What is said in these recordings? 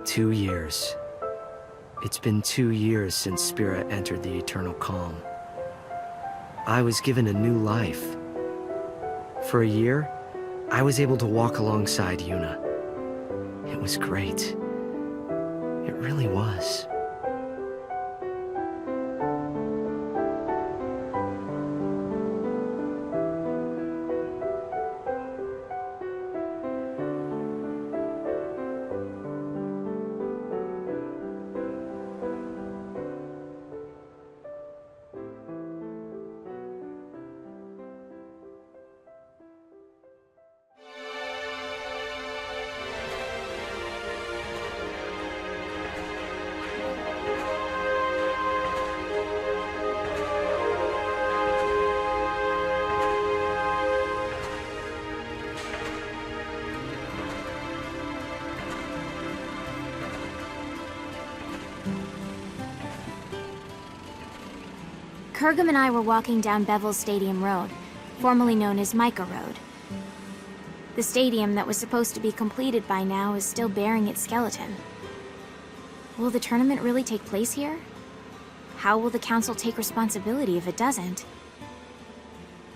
2 years. It's been 2 years since Spira entered the eternal calm. I was given a new life. For a year, I was able to walk alongside Yuna. It was great. It really was. Kurgum and I were walking down Bevel's Stadium Road, formerly known as Micah Road. The stadium that was supposed to be completed by now is still bearing its skeleton. Will the tournament really take place here? How will the council take responsibility if it doesn't?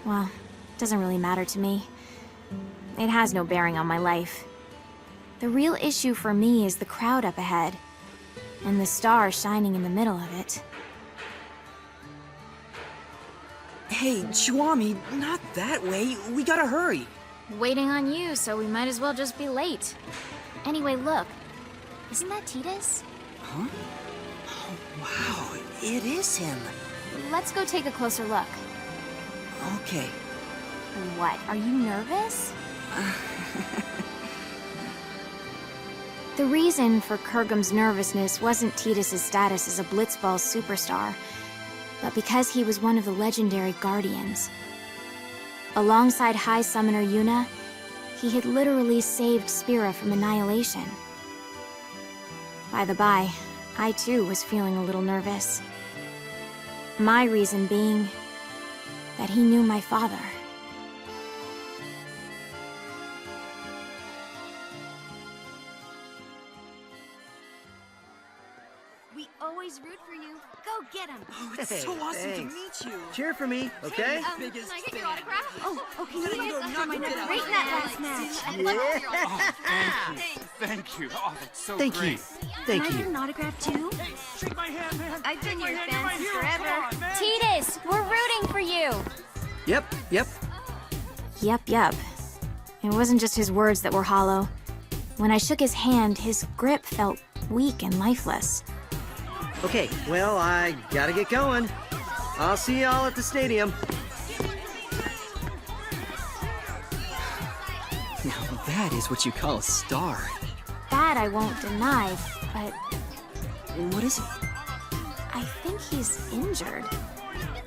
Well, it doesn't really matter to me. It has no bearing on my life. The real issue for me is the crowd up ahead, and the star shining in the middle of it. Hey, Chuami, not that way. We gotta hurry. Waiting on you, so we might as well just be late. Anyway, look. Isn't that Titus? Huh? Oh, wow, it is him. Let's go take a closer look. Okay. What, are you nervous? The reason for Kurgum's nervousness wasn't Titus's status as a Blitzball superstar, but because he was one of the legendary Guardians. Alongside High Summoner Yuna, he had literally saved Spira from annihilation. By the by, I too was feeling a little nervous. My reason being that he knew my father. We always root for you. Go get him. Oh, it's Hey, so awesome thanks. to meet you. Cheer for me, okay? Can I get your autograph? Oh, okay. Great net last match. Thank you. Oh, that's so Thank great. you. Thank Can I get you. an autograph too? Shake my hand, man. I've been your Hand, fan you're forever. Come on, man. Titus, we're rooting for you! Yep. Yep. It wasn't just his words that were hollow. When I shook his hand, his grip felt weak and lifeless. Okay, well, I gotta get going. I'll see y'all at the stadium. Now that is what you call a star. That I won't deny, but What is it? I think he's injured.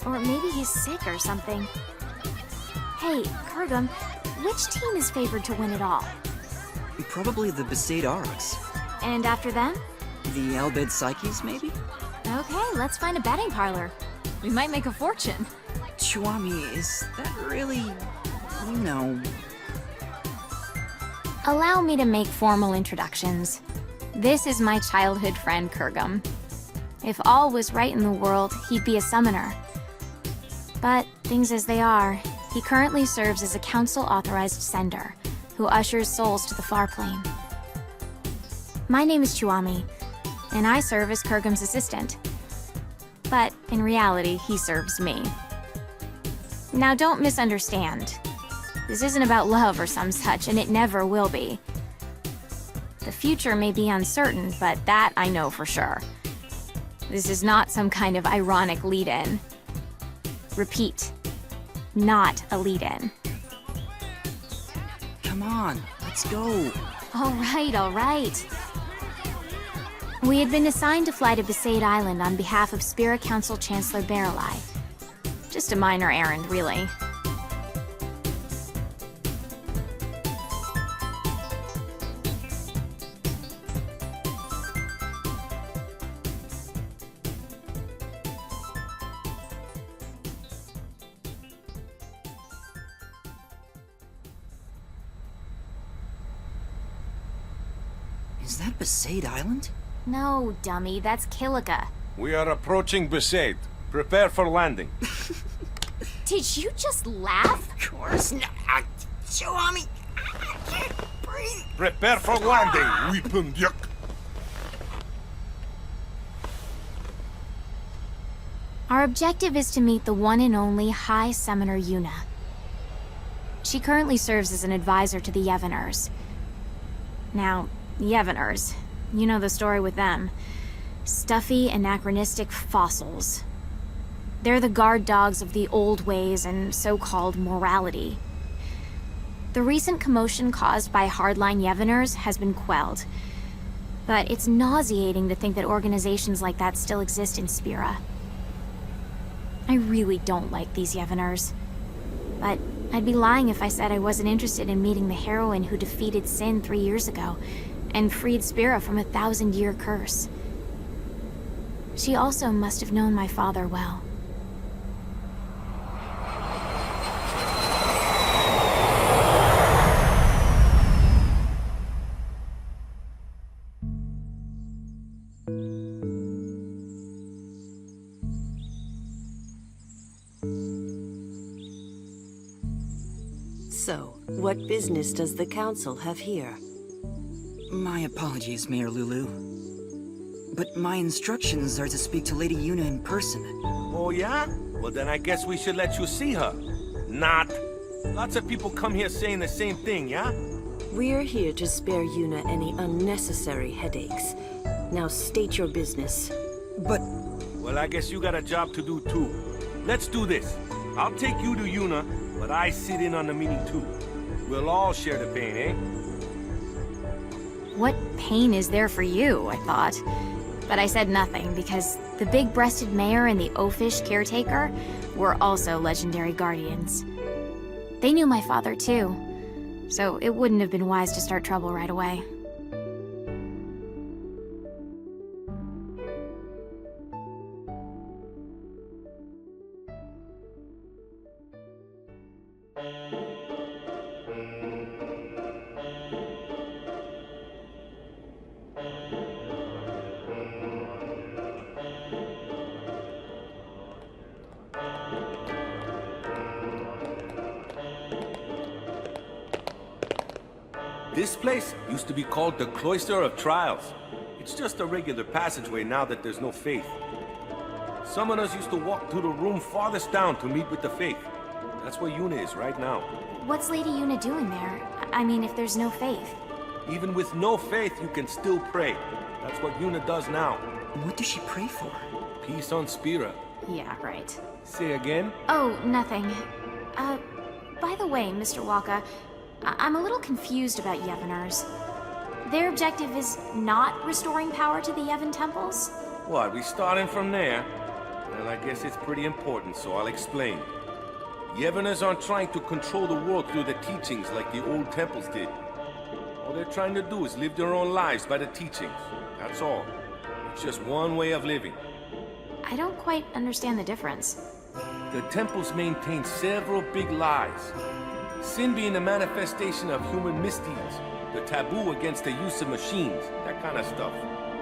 Or maybe he's sick or something. Hey, Kurgum, which team is favored to win it all? Probably the Besaid Aurochs. And after them? The Albhed Psyches, maybe? Okay, let's find a betting parlor. We might make a fortune. Chuami, is that really... you know... Allow me to make formal introductions. This is my childhood friend, Kurgum. If all was right in the world, he'd be a summoner. But, things as they are, he currently serves as a council-authorized sender, who ushers souls to the far plane. My name is Chuami, and I serve as Kurgum's assistant. But, in reality, he serves me. Now don't misunderstand. This isn't about love or some such, and it never will be. The future may be uncertain, but that I know for sure. This is not some kind of ironic lead-in. Repeat, not a lead-in. Come on, let's go. All right. We had been assigned to fly to Besaid Island on behalf of Spira Council Chancellor Barreleye. Just a minor errand, really. Is that Besaid Island? No, dummy, that's Kilika. We are approaching Besaid. Prepare for landing. Did you just laugh? Of course not. Chihuahua, I can't breathe. Prepare for landing, weapon yuck. Our objective is to meet the one and only High Summoner Yuna. She currently serves as an advisor to the Yevoners. Now, Yevoners, you know the story with them. Stuffy, anachronistic fossils. They're the guard dogs of the old ways and so-called morality. The recent commotion caused by hardline Yevoners has been quelled. But it's nauseating to think that organizations like that still exist in Spira. I really don't like these Yevoners. But I'd be lying if I said I wasn't interested in meeting the heroine who defeated Sin 3 years ago and freed Spira from a 1,000-year curse. She also must have known my father well. So, what business does the Council have here? My apologies, Mayor Lulu. But my instructions are to speak to Lady Yuna in person. Oh yeah? Well then I guess we should let you see her. Not. Lots of people come here saying the same thing, yeah? We're here to spare Yuna any unnecessary headaches. Now state your business. But Well, I guess you got a job to do too. Let's do this. I'll take you to Yuna, but I sit in on the meeting too. We'll all share the pain, eh? What pain is there for you, I thought. But I said nothing because the big-breasted mayor and the oafish caretaker were also legendary guardians. They knew my father too, so it wouldn't have been wise to start trouble right away. This place used to be called the Cloister of Trials. It's just a regular passageway now that there's no faith. Summoners used to walk through the room farthest down to meet with the faith. That's where Yuna is right now. What's Lady Yuna doing there? I mean, if there's no faith. Even with no faith, you can still pray. That's what Yuna does now. what does she pray for? Peace on Spira. Yeah, right. Say again? Oh, nothing. By the way, Mr. Waka, I'm a little confused about Yevoners. Their objective is not restoring power to the Yevon temples? What, we starting from there? Well, I guess it's pretty important, so I'll explain. Yevoners aren't trying to control the world through the teachings like the old temples did. All they're trying to do is live their own lives by the teachings. That's all. It's just one way of living. I don't quite understand the difference. The temples maintain several big lies. Sin being a manifestation of human misdeeds, the taboo against the use of machines, that kind of stuff.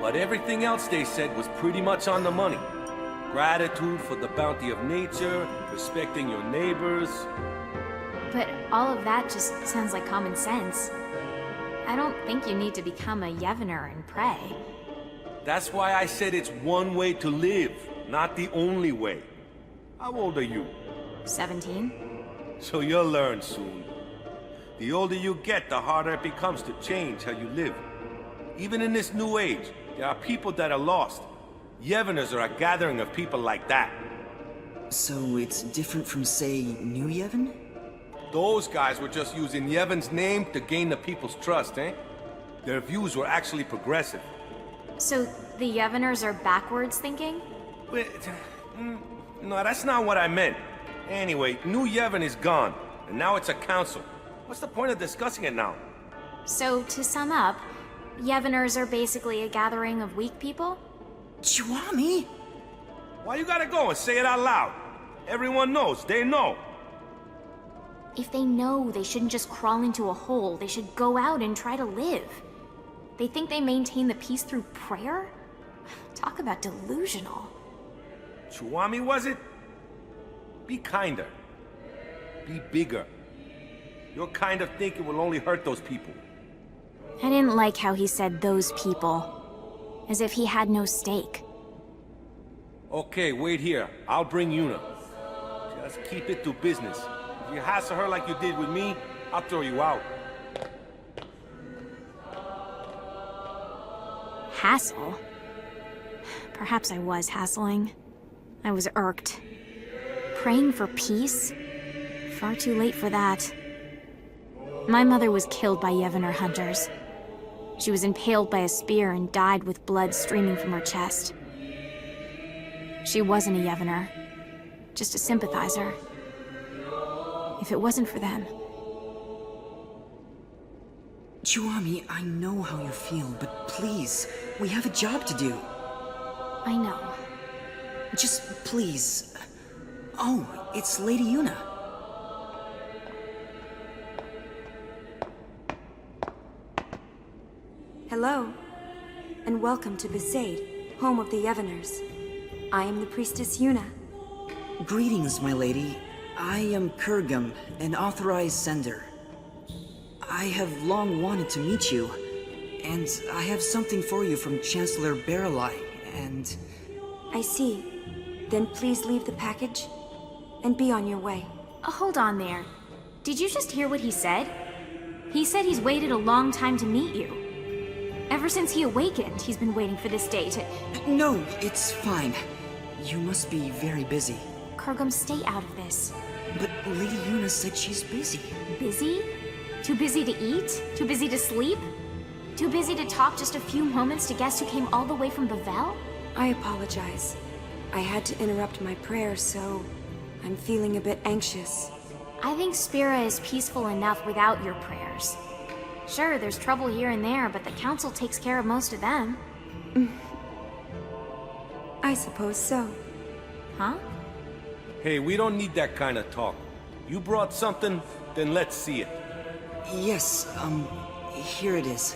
But everything else they said was pretty much on the money. Gratitude for the bounty of nature, respecting your neighbors. But all of that just sounds like common sense. I don't think you need to become a Yevoner and pray. That's why I said it's one way to live, not the only way. How old are you? 17? So you'll learn soon. The older you get, the harder it becomes to change how you live. Even in this new age, there are people that are lost. Yevoners are a gathering of people like that. So it's different from, say, New Yevon? Those guys were just using Yevon's name to gain the people's trust, eh? Their views were actually progressive. So the Yevoners are backwards thinking? Wait, no, that's not what I meant. Anyway, New Yevon is gone, and now it's a council. What's the point of discussing it now? So to sum up, Yevoners are basically a gathering of weak people? Chihuahua? Why you gotta go and say it out loud? Everyone knows, they know. If they know, they shouldn't just crawl into a hole. They should go out and try to live. They think they maintain the peace through prayer? Talk about delusional. Chuami, was it? Be kinder. Be bigger. Your kind of thinking will only hurt those people. I didn't like how he said those people. As if he had no stake. Okay, wait here. I'll bring Yuna. Just keep it to business. If you hassle her like you did with me, I'll throw you out. Hassle? Perhaps I was hassling. I was irked. Praying for peace? Far too late for that. My mother was killed by Yevoner hunters. She was impaled by a spear and died with blood streaming from her chest. She wasn't a Yevoner, just a sympathizer. If it wasn't for them... Chuami, I know how you feel, but please, we have a job to do. I know. Just please. Oh, it's Lady Yuna. Hello, and welcome to Besaid, home of the Yevoners. I am the priestess Yuna. Greetings, my lady. I am Kurgum, an authorized sender. I have long wanted to meet you, and I have something for you from Chancellor Baralai, and... I see. Then please leave the package, and be on your way. Hold on there. Did you just hear what he said? He said he's waited a long time to meet you. Ever since he awakened, he's been waiting for this day to... No, it's fine. You must be very busy. Kurgum, stay out of this. But Lady Yuna said she's busy. Busy? Too busy to eat? Too busy to sleep? Too busy to talk just a few moments to guests who came all the way from Bavel? I apologize. I had to interrupt my prayers, so I'm feeling a bit anxious. I think Spira is peaceful enough without your prayers. Sure, there's trouble here and there, but the council takes care of most of them. I suppose so. Huh? Hey, we don't need that kind of talk. You brought something, then let's see it. Yes, here it is.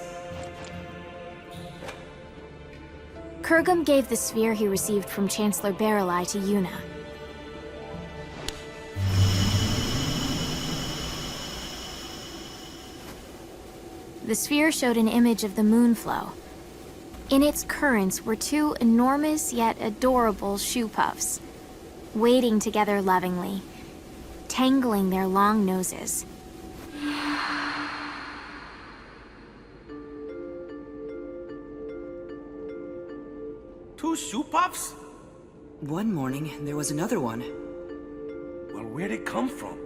Kurgum gave the sphere he received from Chancellor Baralai to Yuna. The sphere showed an image of the moonflow. In its currents were two enormous yet adorable shoe puffs, wading together lovingly, tangling their long noses. Two shoe puffs? One morning, there was another one. Well, where'd it come from?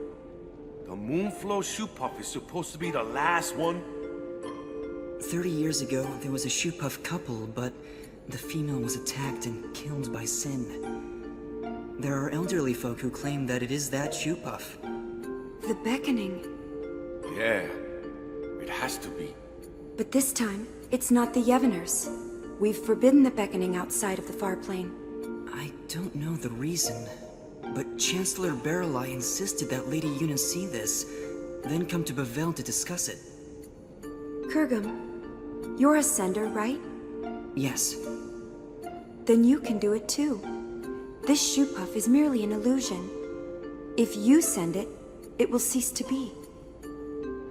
The Moonflow shoe puff is supposed to be the last one? 30 years ago, there was a shoe puff couple, but the female was attacked and killed by Sin. There are elderly folk who claim that it is that shoe puff. The beckoning. Yeah, it has to be. But this time, it's not the Yevoners. We've forbidden the beckoning outside of the far plane. I don't know the reason, but Chancellor Baralai insisted that Lady Yuna see this, then come to Bavel to discuss it. Kurgum, you're a sender, right? Yes. Then you can do it too. This shoe puff is merely an illusion. If you send it, it will cease to be.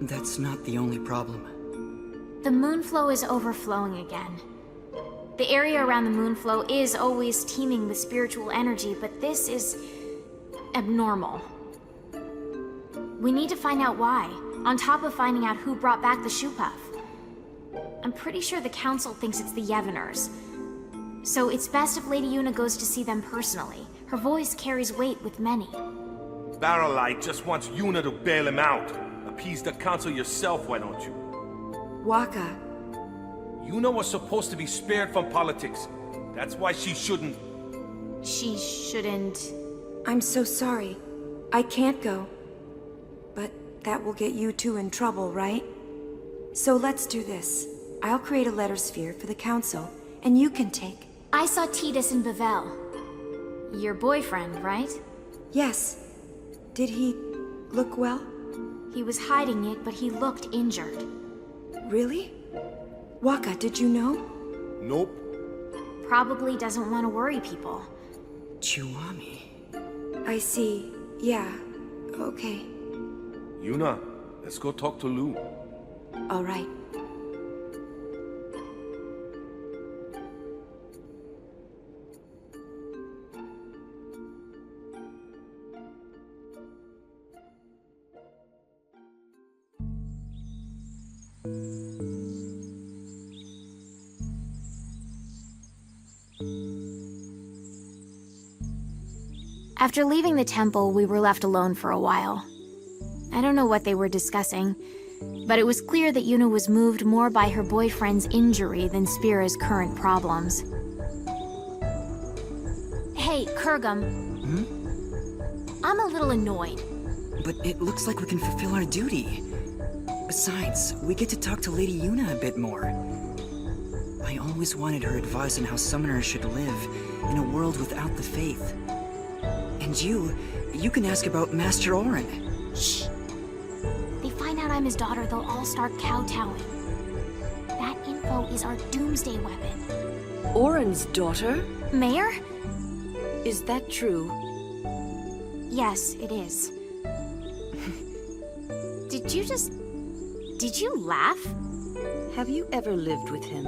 That's not the only problem. The moonflow is overflowing again. The area around the moonflow is always teeming with spiritual energy, but this is abnormal. We need to find out why, on top of finding out who brought back the shoe puff. I'm pretty sure the council thinks it's the Yevoners. So it's best if Lady Yuna goes to see them personally. Her voice carries weight with many. Baralai just wants Yuna to bail him out. Appease the council yourself, why don't you? Waka. Yuna was supposed to be spared from politics. That's why she shouldn't... She shouldn't... I'm so sorry. I can't go. But that will get you two in trouble, right? So let's do this. I'll create a letter sphere for the council, and you can take... I saw Titus in Bavel. Your boyfriend, right? Yes. Did he look well? He was hiding it, but he looked injured. Really? Waka, did you know? Nope. Probably doesn't want to worry people. Chiwami. I see. Yeah. Okay. Yuna, let's go talk to Lou. All right. After leaving the temple, we were left alone for a while. I don't know what they were discussing, but it was clear that Yuna was moved more by her boyfriend's injury than Spira's current problems. Hey, Kurgum. I'm a little annoyed. But it looks like we can fulfill our duty. Besides, we get to talk to Lady Yuna a bit more. I always wanted her advice on how summoners should live in a world without the faith. And you can ask about Master Orin. Shh. They find out I'm his daughter, they'll all start kowtowing. That info is our doomsday weapon. Orin's daughter? Mayor? Is that true? Yes, it is. Did you laugh? Have you ever lived with him?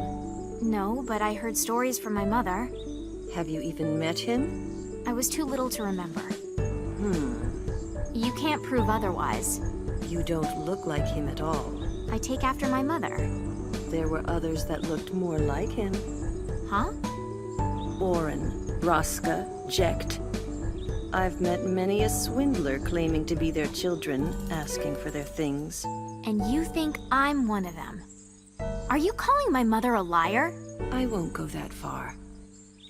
No, but I heard stories from my mother. Have you even met him? I was too little to remember. You can't prove otherwise. You don't look like him at all. I take after my mother. There were others that looked more like him. Huh? Orin, Raska, Jekt. I've met many a swindler claiming to be their children, asking for their things. And you think I'm one of them? Are you calling my mother a liar? I won't go that far.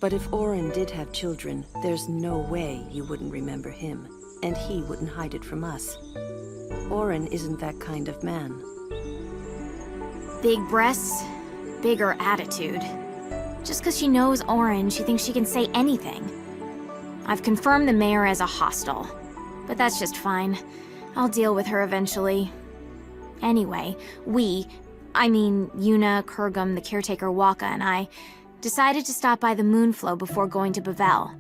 But if Orin did have children, there's no way you wouldn't remember him, and he wouldn't hide it from us. Orin isn't that kind of man. Big breasts, bigger attitude. Just because she knows Orin, she thinks she can say anything. I've confirmed the mayor as a hostile, but that's just fine. I'll deal with her eventually. Anyway, Yuna, Kurgum, the caretaker Waka, and I decided to stop by the Moonflow before going to Bavel.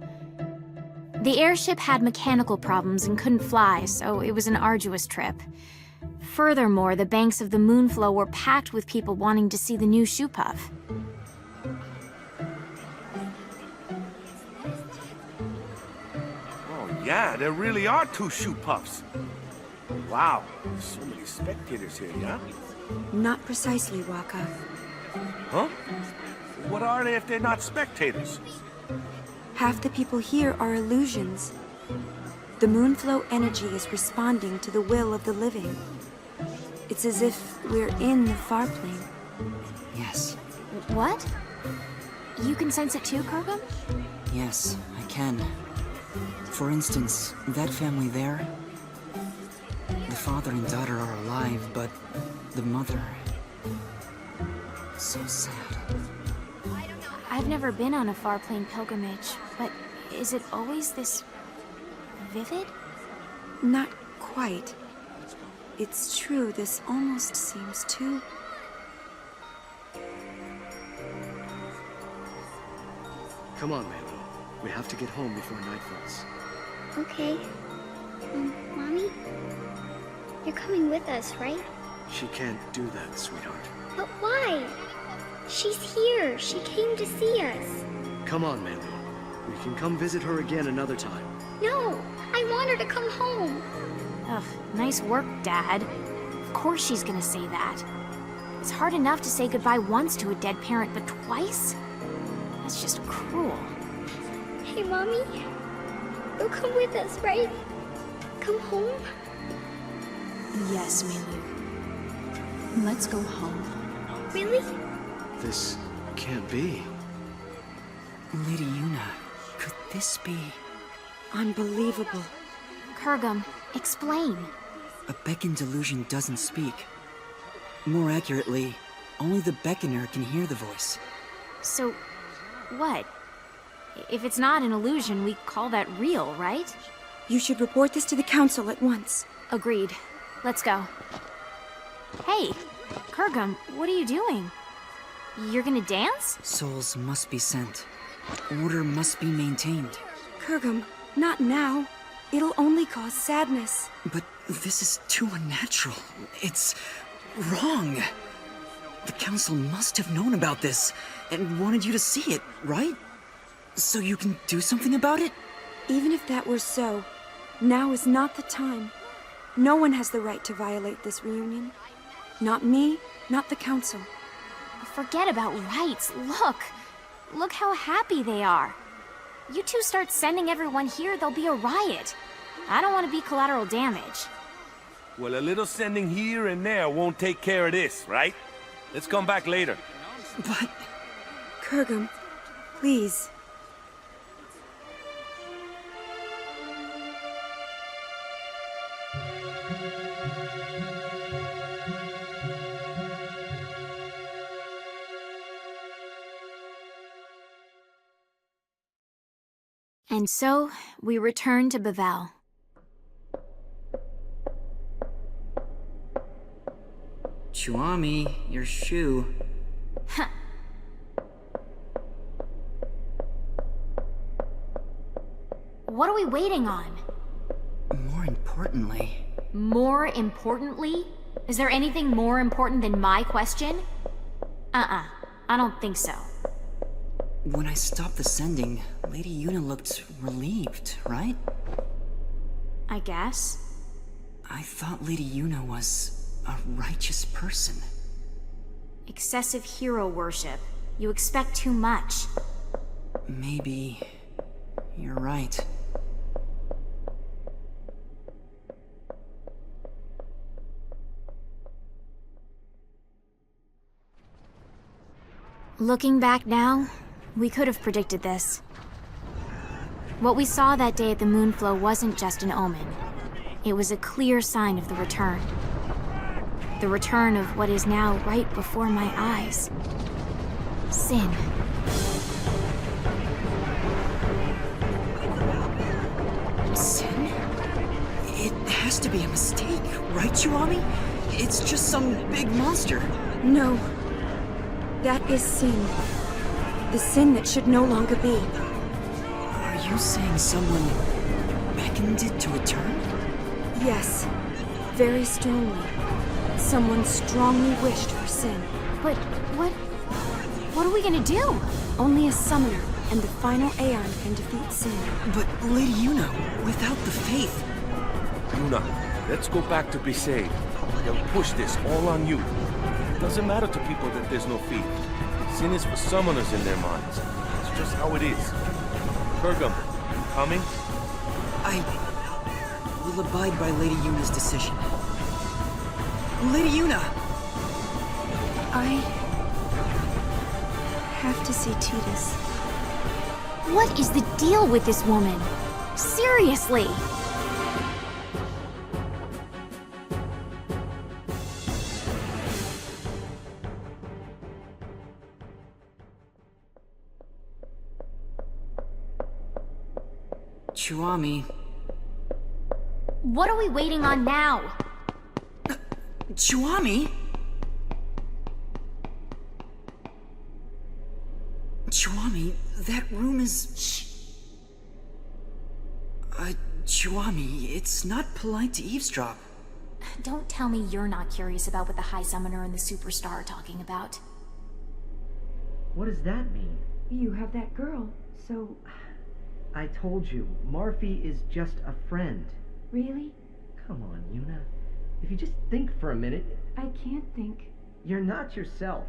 The airship had mechanical problems and couldn't fly, so it was an arduous trip. Furthermore, the banks of the Moonflow were packed with people wanting to see the new shoe puff. Oh yeah, there really are 2 shoe puffs. Wow, there's so many spectators here, yeah? Not precisely, Waka. Huh? What are they if they're not spectators? Half the people here are illusions. The Moonflow energy is responding to the will of the living. It's as if we're in the far plane. Yes. What? You can sense it too, Kurgum? Yes, I can. For instance, that family there. The father and daughter are alive, but the mother... so sad. I've never been on a far plane pilgrimage, but is it always this vivid? Not quite. It's true, this almost seems too... Come on, Melu. We have to get home before night falls. Okay. Mommy? You're coming with us, right? She can't do that, sweetheart. But why? She's here. She came to see us. Come on, Melu. We can come visit her again another time. No! I want her to come home. Ugh, nice work, Dad. Of course she's gonna say that. It's hard enough to say goodbye once to a dead parent, but twice? That's just cruel. Hey, Mommy? You'll come with us, right? Come home? Yes, Melu. Let's go home. Really? This can't be. Lady Yuna, could this be... unbelievable. Kurgum, explain. A beckon delusion doesn't speak. More accurately, only the beckoner can hear the voice. So, what? If it's not an illusion, we call that real, right? You should report this to the council at once. Agreed. Let's go. Hey, Kurgum, what are you doing? You're gonna dance? Souls must be sent. Order must be maintained. Kurgum, not now. It'll only cause sadness. But this is too unnatural. It's wrong. The council must have known about this and wanted you to see it, right? So you can do something about it? Even if that were so, now is not the time. No one has the right to violate this reunion. Not me, not the council. Forget about rights. Look how happy they are. You two start sending everyone here, there'll be a riot. I don't want to be collateral damage. Well, a little sending here and there won't take care of this, right? Let's come back later. But... Kurgum, please. And so, we return to Bavel. Chuami, your shoe. What are we waiting on? More importantly... More importantly? Is there anything more important than my question? I don't think so. When I stopped the sending, Lady Yuna looked relieved, right? I guess. I thought Lady Yuna was a righteous person. Excessive hero worship. You expect too much. Maybe... you're right. Looking back now, we could have predicted this. What we saw that day at the Moonflow wasn't just an omen. It was a clear sign of the return. The return of what is now right before my eyes. Sin. Sin? It has to be a mistake, right, Chuami? It's just some big monster. No. That is sin. The sin that should no longer be. Are you saying someone beckoned it to return? Yes. Very strongly. Someone strongly wished for sin. But what are we gonna do? Only a summoner and the final Aeon can defeat sin. But Lady Yuna, without the faith... Yuna, let's go back to Besaid. They'll push this all on you. It doesn't matter to people that there's no faith. Sin is for summoners in their minds. It's just how it is. Kurgum, you coming? I will abide by Lady Yuna's decision. Lady Yuna! I have to see Titus. What is the deal with this woman? Seriously! Chuami... What are we waiting on now? Chuami? Chuami, that room is... Shh. Chuami, it's not polite to eavesdrop. Don't tell me you're not curious about what the High Summoner and the Superstar are talking about. What does that mean? You have that girl, so... I told you, Marfi is just a friend. Really? Come on, Yuna. If you just think for a minute... I can't think. You're not yourself.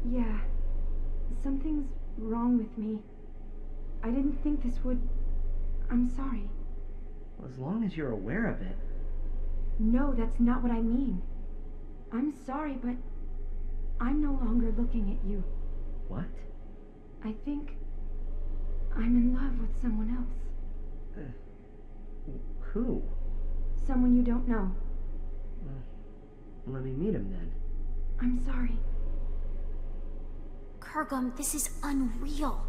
Yeah. Something's wrong with me. I didn't think this would... I'm sorry. Well, as long as you're aware of it. No, that's not what I mean. I'm sorry, but I'm no longer looking at you. What? I think I'm in love with someone else. Who? Someone you don't know. Well, let me meet him then. I'm sorry. Kurgum, this is unreal.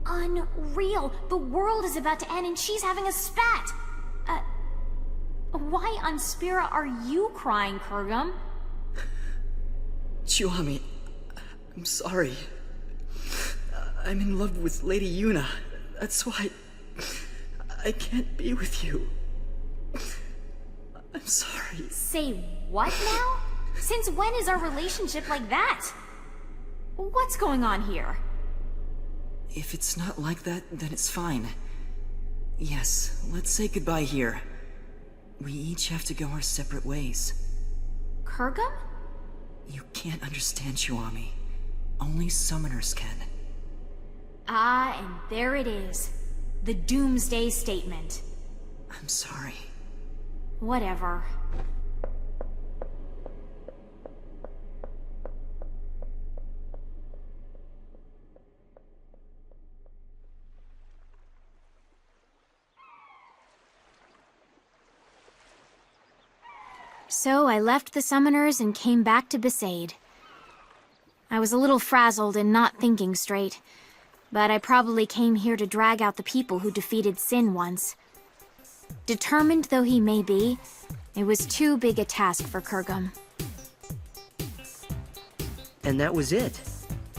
Unreal! The world is about to end and she's having a spat! Why on Spira are you crying, Kurgum? Chuami, I'm sorry. I'm in love with Lady Yuna. That's why I can't be with you. I'm sorry. Say what now? Since when is our relationship like that? What's going on here? If it's not like that, then it's fine. Yes, let's say goodbye here. We each have to go our separate ways. Kurgum? You can't understand, Chiwami. Only summoners can. Ah, and there it is. The Doomsday Statement. I'm sorry. Whatever. So I left the summoners and came back to Besaid. I was a little frazzled and not thinking straight, but I probably came here to drag out the people who defeated Sin once. Determined though he may be, it was too big a task for Kurgum. And that was it.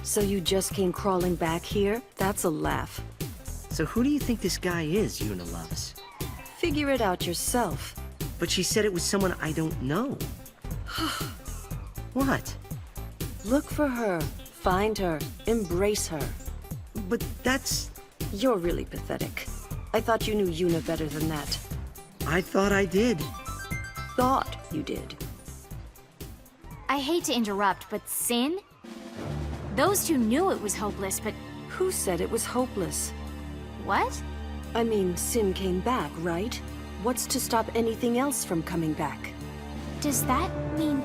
So you just came crawling back here? That's a laugh. So who do you think this guy is Yuna loves? Figure it out yourself. But she said it was someone I don't know. What? Look for her. Find her. Embrace her. But that's... You're really pathetic. I thought you knew Yuna better than that. I thought I did. Thought you did. I hate to interrupt, but Sin? Those two knew it was hopeless, but... Who said it was hopeless? What? I mean, Sin came back, right? What's to stop anything else from coming back? Does that mean...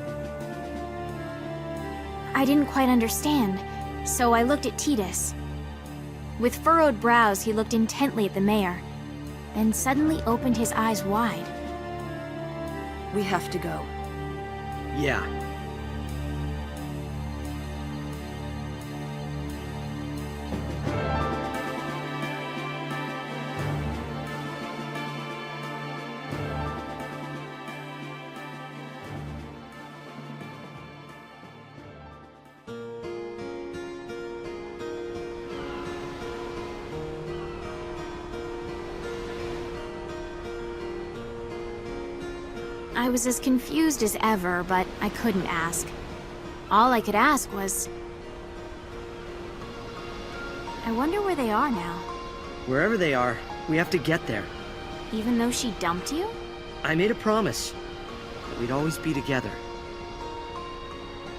I didn't quite understand, so I looked at Tidus. With furrowed brows, he looked intently at the mayor, then suddenly opened his eyes wide. We have to go. Yeah. I was as confused as ever, but I couldn't ask. All I could ask was... I wonder where they are now. Wherever they are, we have to get there. Even though she dumped you? I made a promise that we'd always be together.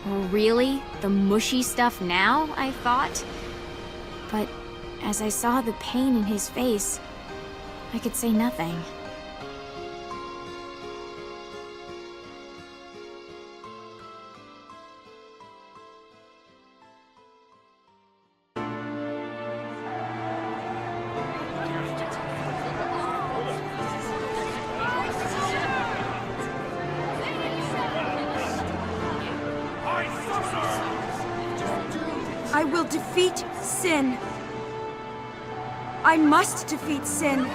Really? The mushy stuff now, I thought? But as I saw the pain in his face, I could say nothing. I will defeat Sin. I must defeat Sin.